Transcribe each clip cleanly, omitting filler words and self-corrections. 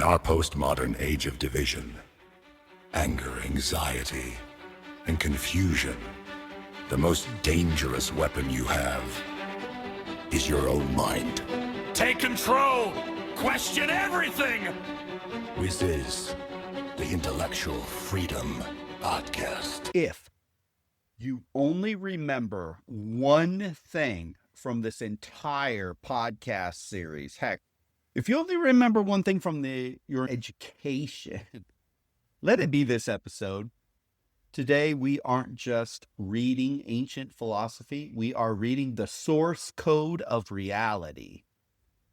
our postmodern age of division, anger, anxiety, and confusion, the most dangerous weapon you have is your own mind. Take control! Question everything! This is the Intellectual Freedom Podcast. If you only remember one thing from this entire podcast series, heck, if you only remember one thing from your education, let it be this episode. Today, we aren't just reading ancient philosophy. We are reading the source code of reality.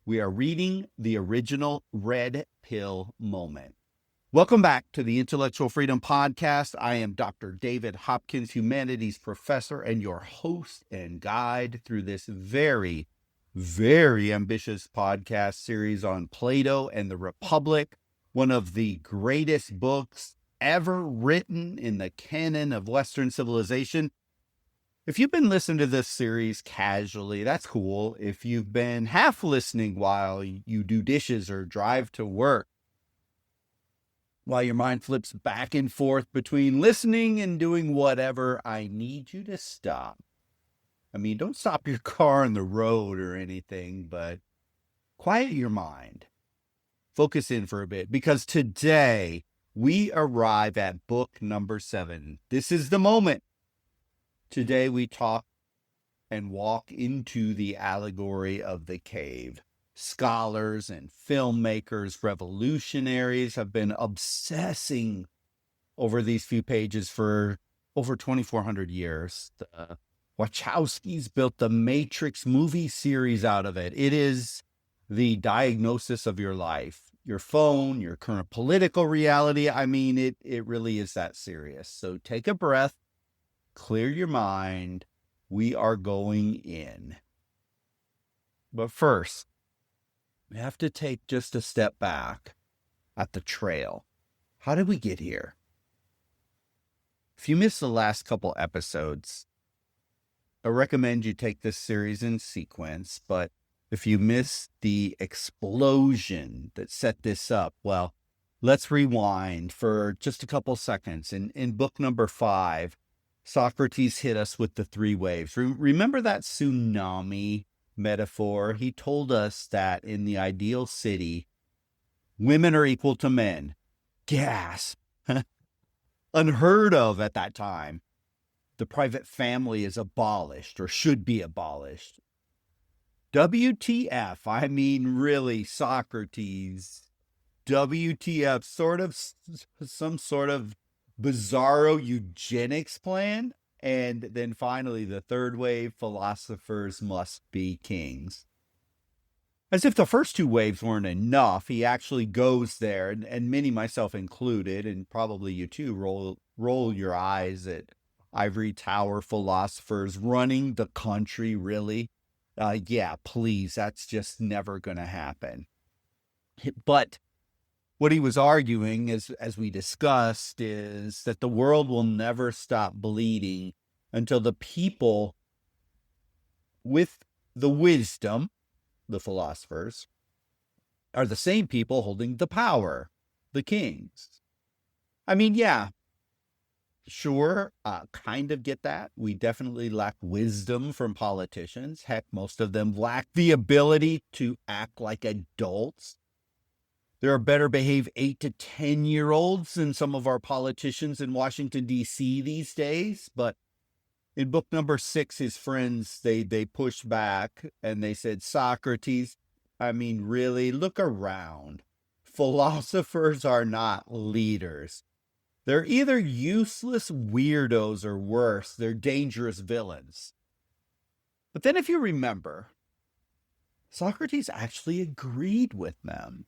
We are reading the original red pill moment. Welcome back to the Intellectual Freedom Podcast. I am Dr. David Hopkins, humanities professor, and your host and guide through this very, very ambitious podcast series on Plato and the Republic, one of the greatest books ever written in the canon of Western civilization. If you've been listening to this series casually, that's cool. If you've been half listening while you do dishes or drive to work, while your mind flips back and forth between listening and doing whatever, I need you to stop. I mean, don't stop your car on the road or anything, but quiet your mind. Focus in for a bit, because today we arrive at book number 7. This is the moment. Today we talk and walk into the allegory of the cave. Scholars and filmmakers, revolutionaries have been obsessing over these few pages for over 2,400 years. The Wachowskis built the Matrix movie series out of it. It is the diagnosis of your life, your phone, your current political reality. I mean, it really is that serious. So take a breath, clear your mind. We are going in. But first, we have to take just a step back at the trail. How did we get here? If you missed the last couple episodes, I recommend you take this series in sequence, but if you missed the explosion that set this up, well, let's rewind for just a couple seconds. In book number 5, Socrates hit us with the 3 waves. Remember that tsunami metaphor? He told us that in the ideal city, women are equal to men. Gasp! Unheard of at that time. The private family is abolished, or should be abolished. WTF? I mean, really, Socrates. WTF? Some sort of bizarro eugenics plan? And then finally, the 3rd wave, philosophers must be kings. As if the first 2 waves weren't enough, he actually goes there, and many, myself included, and probably you too, roll your eyes at ivory tower philosophers running the country, really. Yeah, please, that's just never going to happen. But what he was arguing, as we discussed, is that the world will never stop bleeding until the people with the wisdom, the philosophers, are the same people holding the power, the kings. I mean, yeah, sure, kind of get that. We definitely lack wisdom from politicians. Heck, most of them lack the ability to act like adults. There are better behaved 8 to 10-year-olds than some of our politicians in Washington, D.C. these days. But in book number 6, his friends, they pushed back and they said, Socrates, I mean, really, look around. Philosophers are not leaders. They're either useless weirdos or worse, they're dangerous villains. But then if you remember, Socrates actually agreed with them,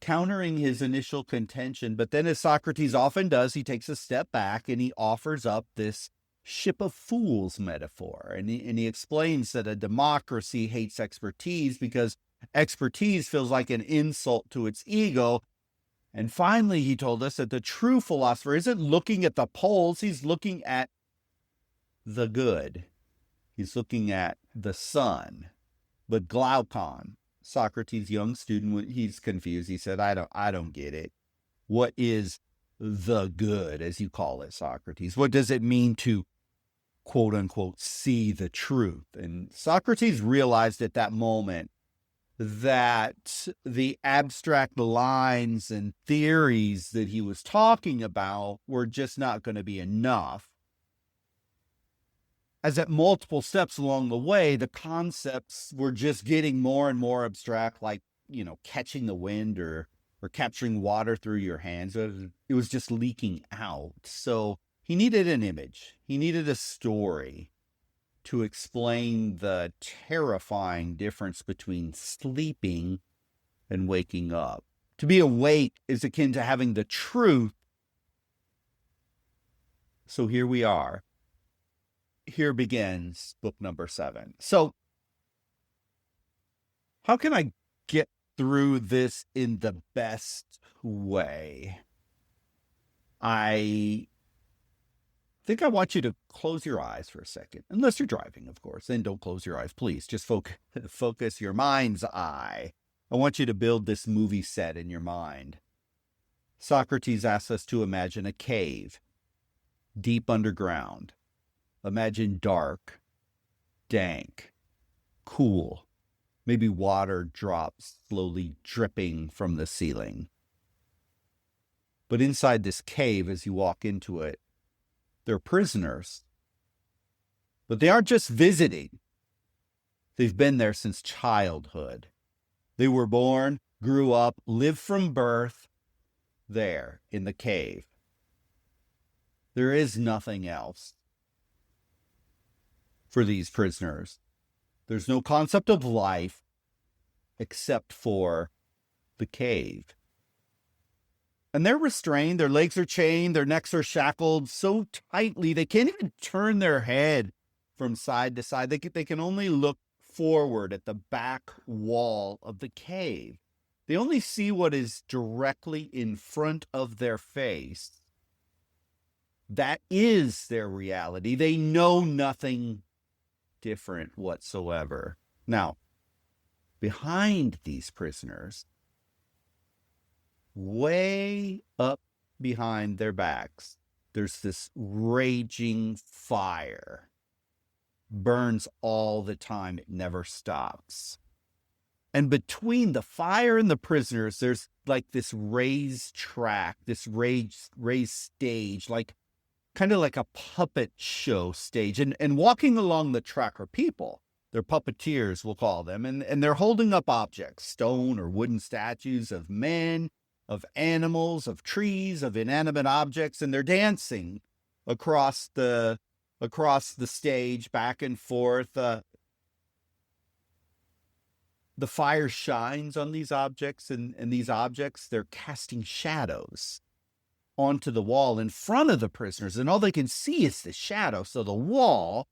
countering his initial contention. But then, as Socrates often does, he takes a step back and he offers up this ship of fools metaphor. And he explains that a democracy hates expertise because expertise feels like an insult to its ego. And finally, he told us that the true philosopher isn't looking at the poles, he's looking at the good. He's looking at the sun, the glaucon, Socrates, young student, he's confused. He said, I don't get it. What is the good, as you call it, Socrates? What does it mean to, quote unquote, see the truth? And Socrates realized at that moment that the abstract lines and theories that he was talking about were just not going to be enough. As at multiple steps along the way, the concepts were just getting more and more abstract, like, catching the wind or capturing water through your hands. It was just leaking out. So he needed an image. He needed a story to explain the terrifying difference between sleeping and waking up. To be awake is akin to having the truth. So here we are. Here begins book number 7. So how can I get through this in the best way? I think I want you to close your eyes for a second, unless you're driving, of course. Then don't close your eyes, please. Just focus your mind's eye. I want you to build this movie set in your mind. Socrates asks us to imagine a cave, deep underground. Imagine dark, dank, cool. Maybe water drops slowly dripping from the ceiling. But inside this cave, as you walk into it, they're prisoners. But they aren't just visiting. They've been there since childhood. They were born, grew up, lived from birth there in the cave. There is nothing else for these prisoners. There's no concept of life except for the cave. And they're restrained, their legs are chained, their necks are shackled so tightly they can't even turn their head from side to side. They can only look forward at the back wall of the cave. They only see what is directly in front of their face. That is their reality. They know nothing different whatsoever. Now, behind these prisoners, way up behind their backs, there's this raging fire. Burns all the time. It never stops. And between the fire and the prisoners, there's like this raised track, this raised stage, kind of like a puppet show stage. And walking along the track are people. They're puppeteers, we'll call them. And they're holding up objects, stone or wooden statues of men, of animals, of trees, of inanimate objects. And they're dancing across the stage, back and forth. The fire shines on these objects, and these objects, they're casting shadows onto the wall in front of the prisoners, and all they can see is the shadow. So the wall,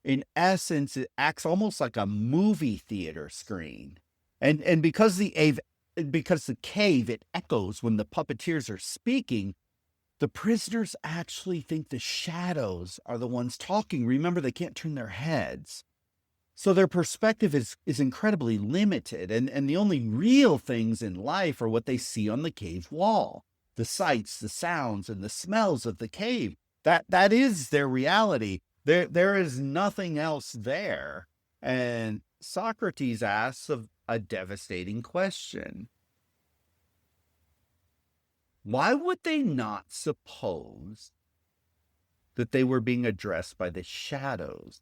in essence, it acts almost like a movie theater screen. And because the cave, it echoes when the puppeteers are speaking, the prisoners actually think the shadows are the ones talking. Remember, they can't turn their heads. So their perspective is incredibly limited, and the only real things in life are what they see on the cave wall. The sights, the sounds, and the smells of the cave. That is their reality. There is nothing else there. And Socrates asks a devastating question. Why would they not suppose that they were being addressed by the shadows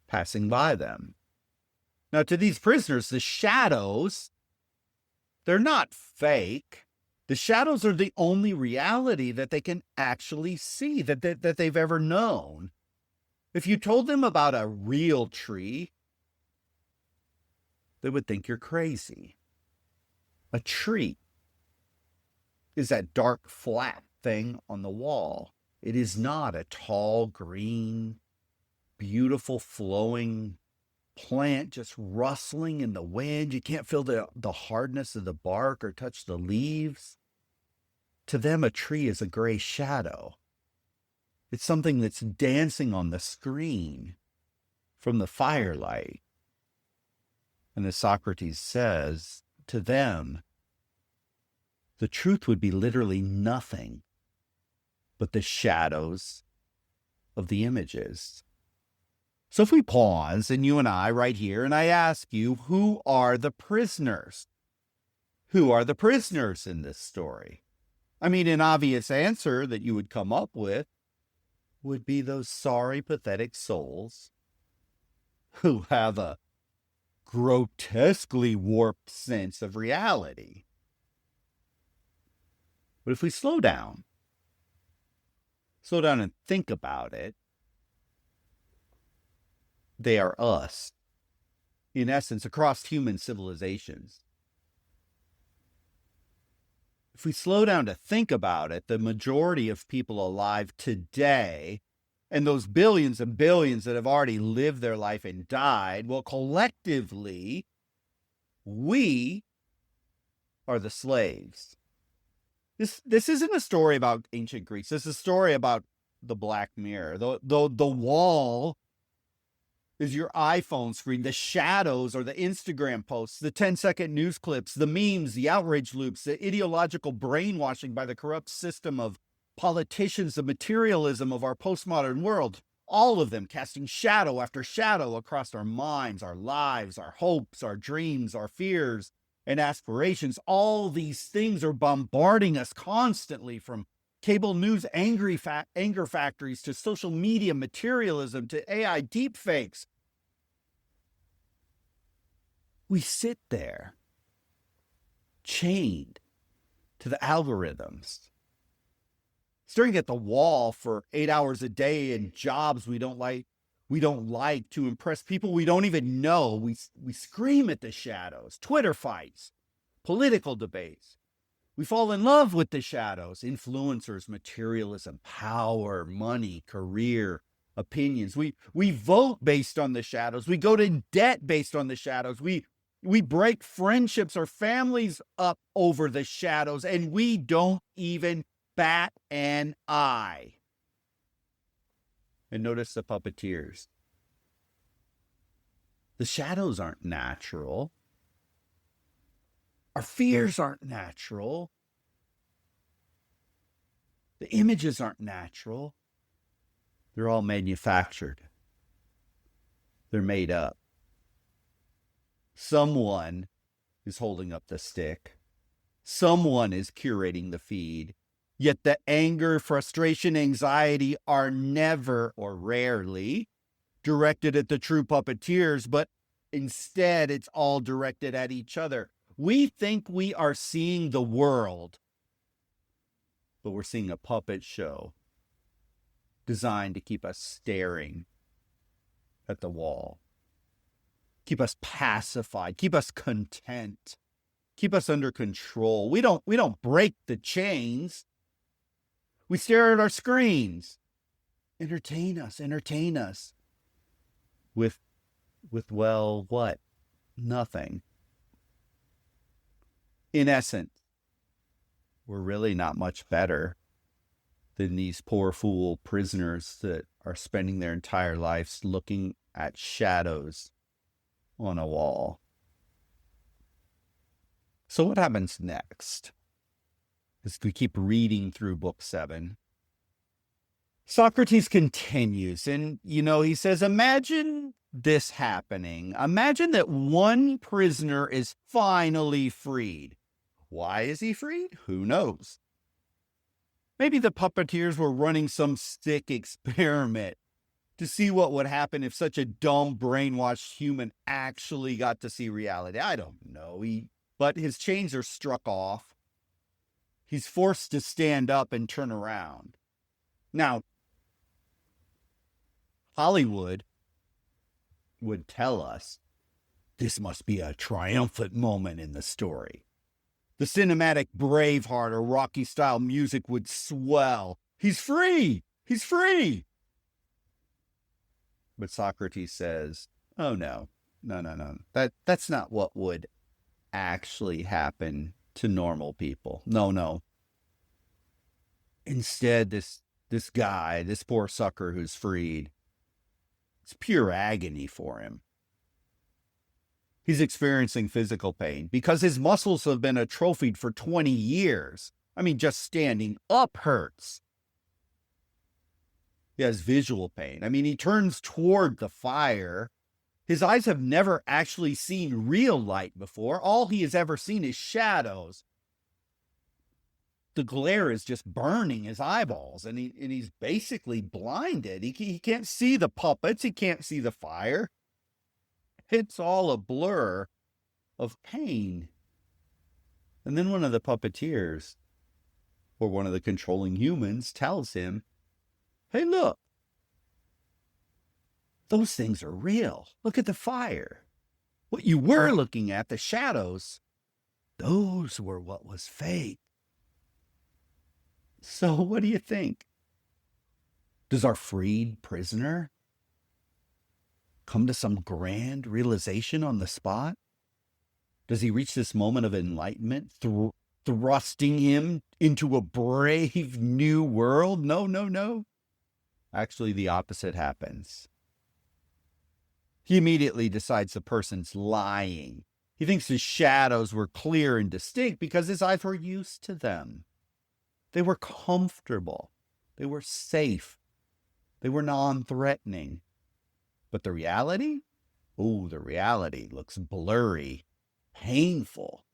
passing by them? Now, to these prisoners, the shadows, they're not fake. The shadows are the only reality that they can actually see, that they've ever known. If you told them about a real tree, they would think you're crazy. A tree is that dark, flat thing on the wall. It is not a tall, green, beautiful, flowing plant just rustling in the wind. You can't feel the hardness of the bark or touch the leaves. To them, a tree is a gray shadow. It's something that's dancing on the screen from the firelight. And as Socrates says, to them, the truth would be literally nothing but the shadows of the images. So if we pause, and you and I right here, and I ask you, who are the prisoners? Who are the prisoners in this story? I mean, an obvious answer that you would come up with would be those sorry, pathetic souls who have a grotesquely warped sense of reality. But if we slow down and think about it, they are us, in essence, across human civilizations. If we slow down to think about it, the majority of people alive today, and those billions and billions that have already lived their life and died, well, collectively, we are the slaves. This isn't a story about ancient Greece. This is a story about the Black Mirror. The wall is your iPhone screen. The shadows are the Instagram posts, the 10-second news clips, the memes, the outrage loops, the ideological brainwashing by the corrupt system of politicians, the materialism of our postmodern world. All of them casting shadow after shadow across our minds, our lives, our hopes, our dreams, our fears, and aspirations. All these things are bombarding us constantly, from cable news anger factories to social media materialism to AI deepfakes. We sit there chained to the algorithms, staring at the wall for 8 hours a day in jobs we don't like to impress people we don't even know. We scream at the shadows, Twitter fights, political debates. We fall in love with the shadows, influencers, materialism, power, money, career, opinions. We vote based on the shadows. We go to debt based on the shadows. We break friendships or families up over the shadows, and we don't even bat an eye. And notice the puppeteers. The shadows aren't natural. Our fears aren't natural. The images aren't natural. They're all manufactured. They're made up. Someone is holding up the stick. Someone is curating the feed. Yet the anger, frustration, anxiety are never or rarely directed at the true puppeteers, but instead it's all directed at each other. We think we are seeing the world, but we're seeing a puppet show designed to keep us staring at the wall, keep us pacified, keep us content, keep us under control. We don't break the chains. We stare at our screens. Entertain us with well, what? Nothing. In essence, we're really not much better than these poor fool prisoners that are spending their entire lives looking at shadows on a wall. So what happens next? As we keep reading through book 7, Socrates continues, and, he says, imagine this happening. Imagine that one prisoner is finally freed. Why is he freed? Who knows? Maybe the puppeteers were running some sick experiment to see what would happen if such a dumb, brainwashed human actually got to see reality. I don't know. But his chains are struck off. He's forced to stand up and turn around. Now, Hollywood would tell us this must be a triumphant moment in the story. The cinematic Braveheart or Rocky-style music would swell. He's free! He's free! But Socrates says, oh, no. That's not what would actually happen to normal people. No. Instead, this guy, this poor sucker who's freed, it's pure agony for him. He's experiencing physical pain because his muscles have been atrophied for 20 years. I mean, just standing up hurts. He has visual pain. I mean, he turns toward the fire. His eyes have never actually seen real light before. All he has ever seen is shadows. The glare is just burning his eyeballs, and he's basically blinded. He can't see the puppets. He can't see the fire. It's all a blur of pain. And then one of the puppeteers, or one of the controlling humans, tells him, hey, look, those things are real. Look at the fire. What you were looking at, the shadows, those were what was fake. So what do you think? Does our freed prisoner come to some grand realization on the spot? Does he reach this moment of enlightenment, thrusting him into a brave new world? No. Actually, the opposite happens. He immediately decides the person's lying. He thinks his shadows were clear and distinct because his eyes were used to them. They were comfortable. They were safe. They were non-threatening. But the reality? Oh, the reality looks blurry, painful.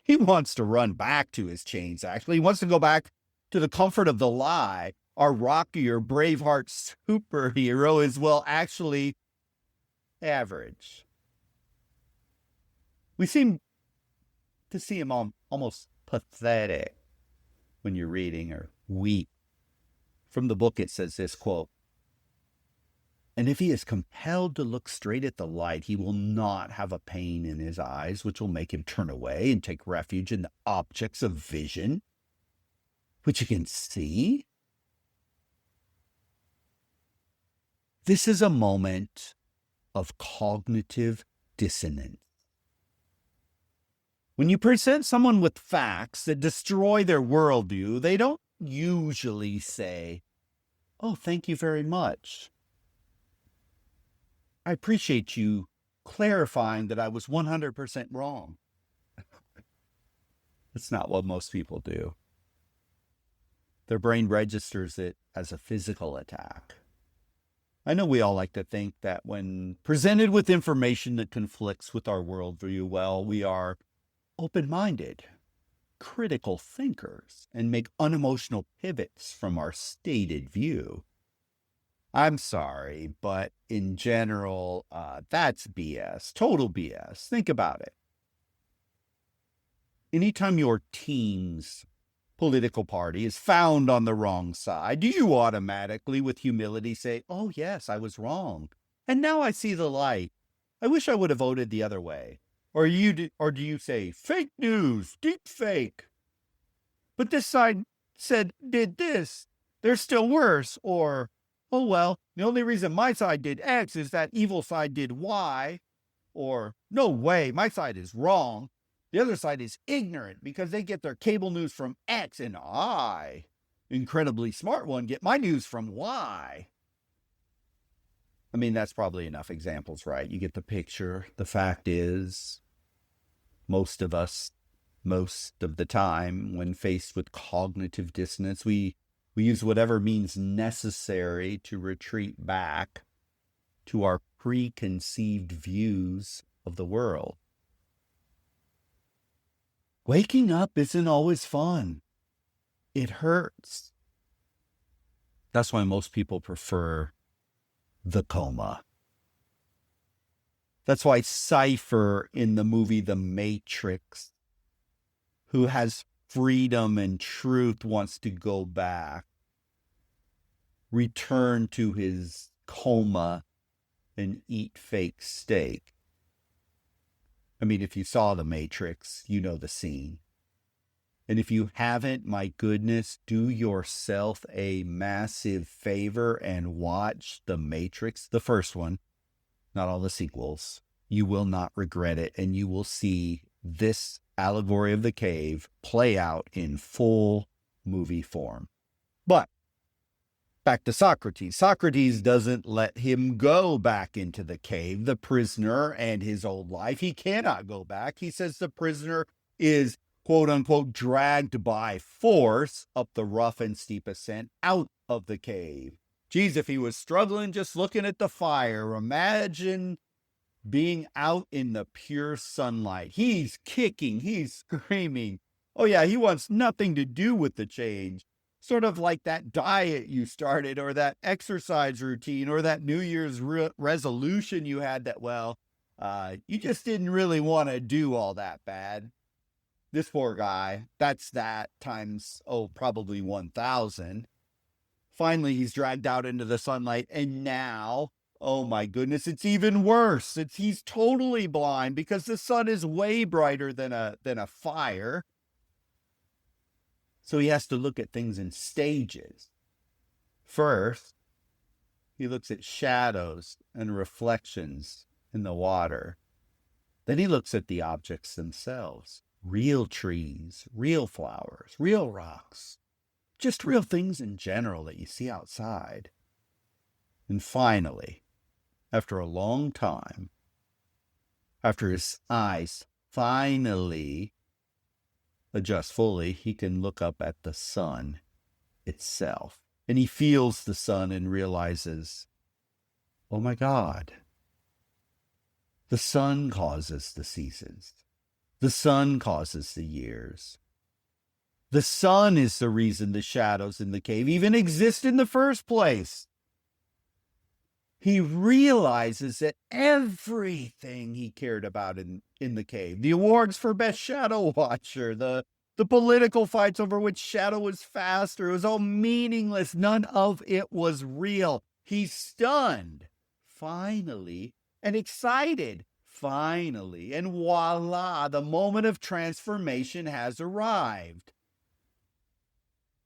He wants to run back to his chains, actually. He wants to go back to the comfort of the lie. Our rockier Braveheart superhero is, well, actually average. We seem to see him almost pathetic when you're reading, or weak. From the book, it says this, quote, and if he is compelled to look straight at the light, he will not have a pain in his eyes, which will make him turn away and take refuge in the objects of vision, which he can see. This is a moment of cognitive dissonance. When you present someone with facts that destroy their worldview, they don't usually say, oh, thank you very much. I appreciate you clarifying that I was 100% wrong. That's not what most people do. Their brain registers it as a physical attack. I know we all like to think that when presented with information that conflicts with our worldview, well, we are open-minded, critical thinkers, and make unemotional pivots from our stated view. I'm sorry, but in general, that's BS, total BS. Think about it. Anytime your team's political party is found on the wrong side, do you automatically, with humility, say, oh, yes, I was wrong, and now I see the light. I wish I would have voted the other way. Or do you say, fake news, deep fake? But this side did this. They're still worse. Or, oh, well, the only reason my side did X is that evil side did Y. Or, no way, my side is wrong. The other side is ignorant because they get their cable news from X, and I, incredibly smart one, get my news from Y. I mean, that's probably enough examples, right? You get the picture. The fact is, most of us, most of the time, when faced with cognitive dissonance, we use whatever means necessary to retreat back to our preconceived views of the world. Waking up isn't always fun. It hurts. That's why most people prefer the coma. That's why Cypher in the movie The Matrix, who has freedom and truth, wants to go back, return to his coma, and eat fake steak. I mean, if you saw The Matrix, you know the scene. And if you haven't, my goodness, do yourself a massive favor and watch The Matrix, the first one, not all the sequels. You will not regret it, and you will see this allegory of the cave play out in full movie form. But Back to Socrates. Socrates doesn't let him go back into the cave, the prisoner and his old life. He cannot go back. He says the prisoner is, quote unquote, dragged by force up the rough and steep ascent out of the cave. Geez, if he was struggling just looking at the fire, imagine being out in the pure sunlight. He's kicking, he's screaming. Oh yeah, he wants nothing to do with the change. Sort of like that diet you started, or that exercise routine, or that New Year's resolution you had that, you just didn't really want to do all that bad. This poor guy, that's that times, probably 1,000. Finally, he's dragged out into the sunlight, and now, oh my goodness, it's even worse. He's totally blind because the sun is way brighter than a fire. So he has to look at things in stages. First, he looks at shadows and reflections in the water. Then he looks at the objects themselves. Real trees, real flowers, real rocks. Just real things in general that you see outside. And finally, after a long time, after his eyes finally adjust fully, he can look up at the sun itself. And he feels the sun and realizes, oh my God, the sun causes the seasons. The sun causes the years. The sun is the reason the shadows in the cave even exist in the first place. He realizes that everything he cared about in the cave, the awards for best shadow watcher, the political fights over which shadow was faster, it was all meaningless. None of it was real. He's stunned, finally, and excited, finally. And voila, the moment of transformation has arrived.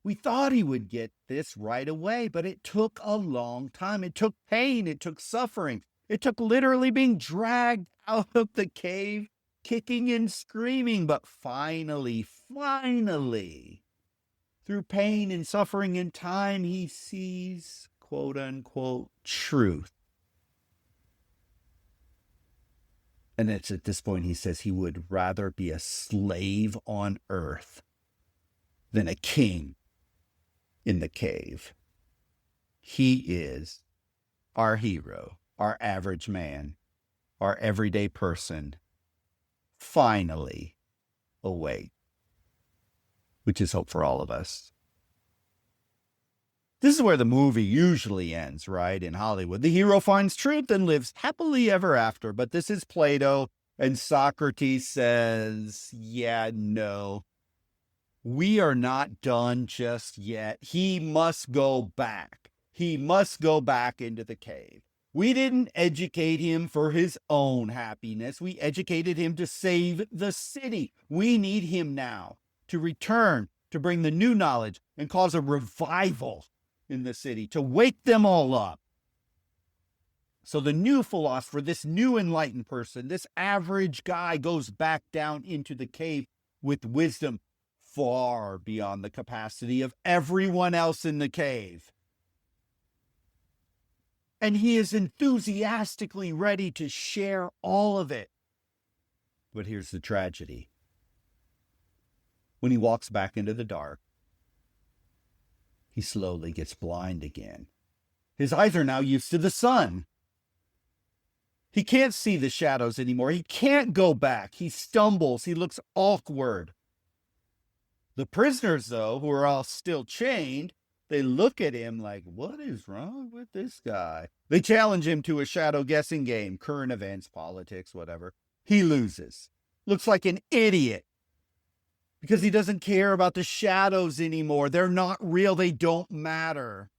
We thought he would get this right away, but it took a long time. It took pain. It took suffering. It took literally being dragged out of the cave, kicking and screaming. But finally, through pain and suffering and time, he sees, quote unquote, truth. And it's at this point he says he would rather be a slave on earth than a king in the cave. He is our hero, our average man, our everyday person, finally awake, which is hope for all of us. This is where the movie usually ends, right? In Hollywood, the hero finds truth and lives happily ever after. But this is Plato, and Socrates says, yeah, no. We are not done just yet. He must go back. He must go back into the cave. We didn't educate him for his own happiness. We educated him to save the city. We need him now to return, to bring the new knowledge and cause a revival in the city, to wake them all up. So the new philosopher, this new enlightened person, this average guy goes back down into the cave with wisdom far beyond the capacity of everyone else in the cave. And he is enthusiastically ready to share all of it. But here's the tragedy. When he walks back into the dark, he slowly gets blind again. His eyes are now used to the sun. He can't see the shadows anymore. He can't go back. He stumbles. He looks awkward. The prisoners, though, who are all still chained, they look at him like, what is wrong with this guy? They challenge him to a shadow guessing game, current events, politics, whatever. He loses. Looks like an idiot. Because he doesn't care about the shadows anymore. They're not real. They don't matter.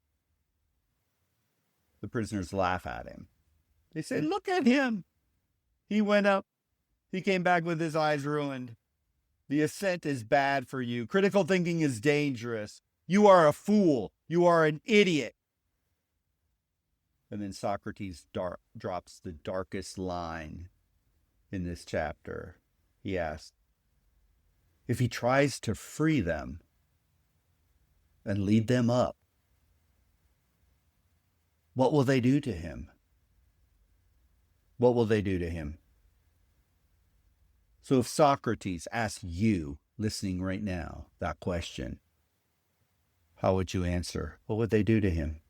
The prisoners laugh at him. They say, look at him. He went up. He came back with his eyes ruined. The ascent is bad for you. Critical thinking is dangerous. You are a fool. You are an idiot. And then Socrates drops the darkest line in this chapter. He asks, if he tries to free them and lead them up, What will they do to him? What will they do to him? So if Socrates asked you, listening right now, that question, how would you answer? What would they do to him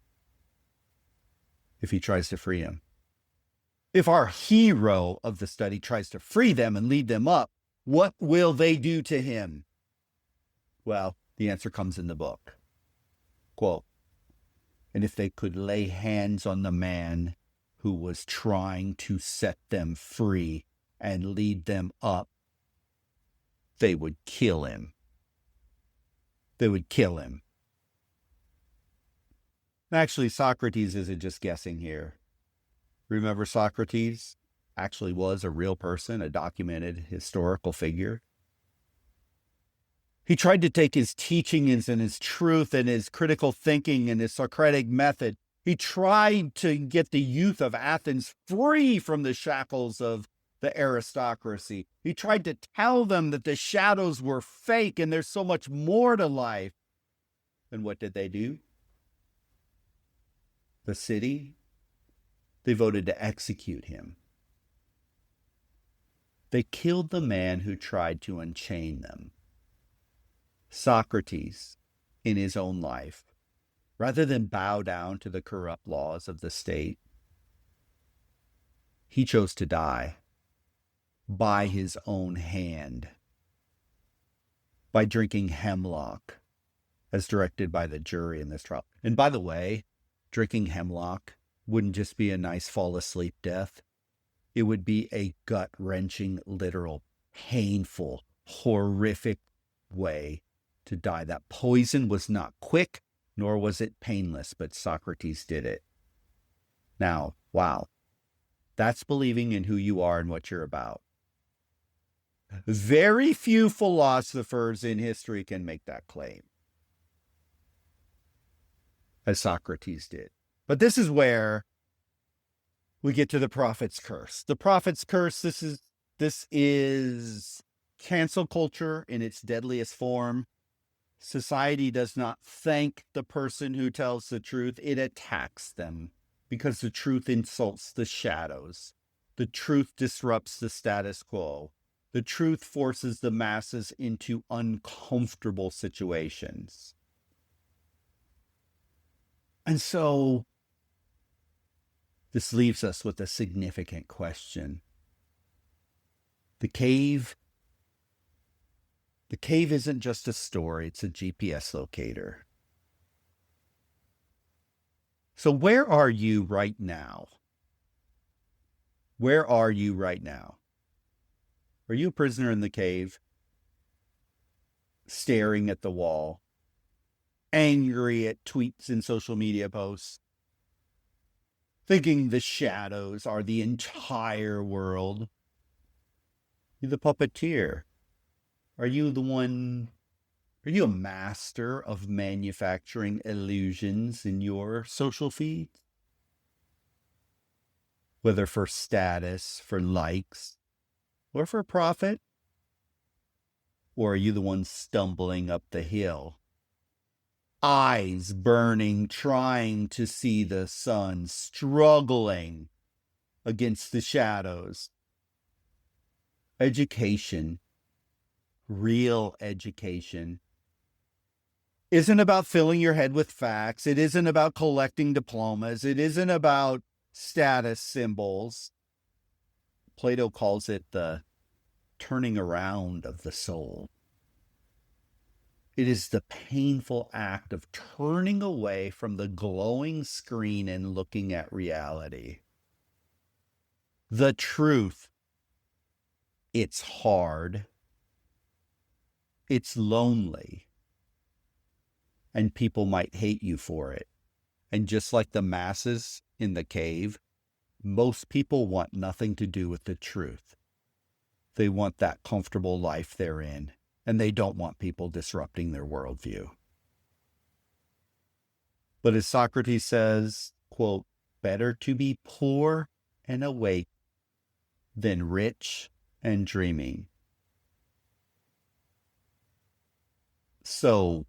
if he tries to free him? If our hero of the study tries to free them and lead them up, what will they do to him? Well, the answer comes in the book. Quote, and if they could lay hands on the man who was trying to set them free and lead them up, they would kill him. They would kill him. Actually, Socrates isn't just guessing here. Remember, Socrates actually was a real person, a documented historical figure. He tried to take his teachings and his truth and his critical thinking and his Socratic method. He tried to get the youth of Athens free from the shackles of the aristocracy. He tried to tell them that the shadows were fake and there's so much more to life. And what did they do? The city, they voted to execute him. They killed the man who tried to unchain them. Socrates, in his own life, rather than bow down to the corrupt laws of the state, he chose to die by his own hand, by drinking hemlock, as directed by the jury in this trial. And by the way, drinking hemlock wouldn't just be a nice fall asleep death. It would be a gut-wrenching, literal, painful, horrific way to die. That poison was not quick, nor was it painless, but Socrates did it. Now, wow, that's believing in who you are and what you're about. Very few philosophers in history can make that claim, as Socrates did. But this is where we get to the prophet's curse. The prophet's curse, this is cancel culture in its deadliest form. Society does not thank the person who tells the truth. It attacks them because the truth insults the shadows. The truth disrupts the status quo. The truth forces the masses into uncomfortable situations. And so this leaves us with a significant question. The cave isn't just a story, it's a GPS locator. So where are you right now? Where are you right now? Are you a prisoner in the cave, staring at the wall, angry at tweets and social media posts, thinking the shadows are the entire world? You're the puppeteer. Are you a master of manufacturing illusions in your social feeds? Whether for status, for likes, or for profit? Or are you the one stumbling up the hill? Eyes burning, trying to see the sun, struggling against the shadows. Education, real education, isn't about filling your head with facts. It isn't about collecting diplomas. It isn't about status symbols. Plato calls it the turning around of the soul. It is the painful act of turning away from the glowing screen and looking at reality. The truth. It's hard. It's lonely. And people might hate you for it. And just like the masses in the cave, most people want nothing to do with the truth. They want that comfortable life they're in, and they don't want people disrupting their worldview. But as Socrates says, quote, better to be poor and awake than rich and dreaming. So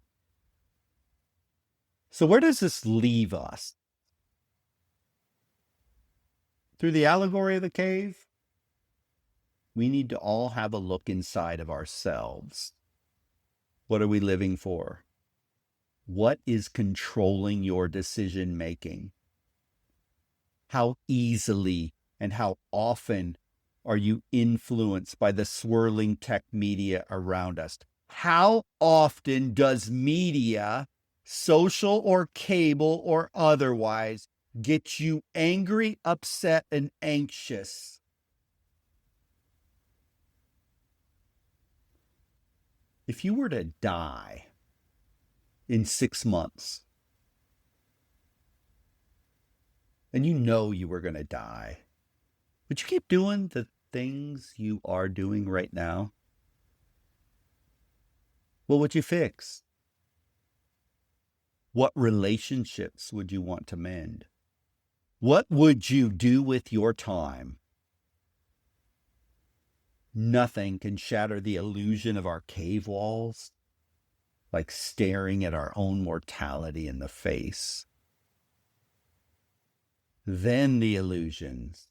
where does this leave us? through the allegory of the cave, we need to all have a look inside of ourselves. What are we living for? What is controlling your decision making? How easily and how often are you influenced by the swirling tech media around us? How often does media, social or cable or otherwise, get you angry, upset, and anxious? If you were to die in 6 months, and you know you were going to die, would you keep doing the things you are doing right now? What would you fix? What relationships would you want to mend? What would you do with your time? Nothing can shatter the illusion of our cave walls like staring at our own mortality in the face. Then the illusions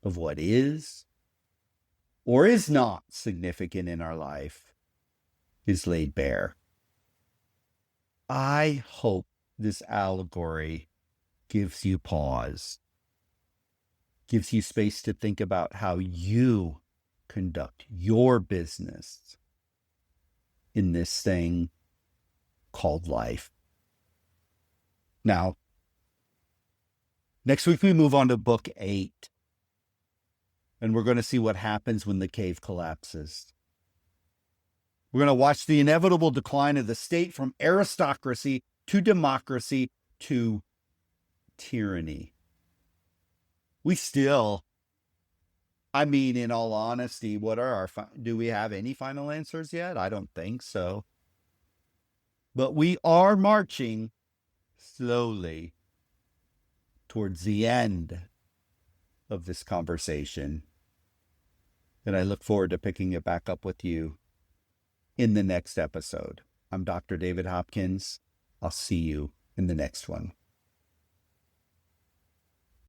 of what is or is not significant in our life is laid bare. I hope this allegory gives you pause, gives you space to think about how you conduct your business in this thing called life. Now, next week we move on to book 8, and we're going to see what happens when the cave collapses. We're going to watch the inevitable decline of the state from aristocracy to democracy to tyranny. We still, in all honesty, what are do we have any final answers yet? I don't think so. But we are marching slowly towards the end of this conversation. And I look forward to picking it back up with you in the next episode. I'm Dr. David Hopkins. I'll see you in the next one.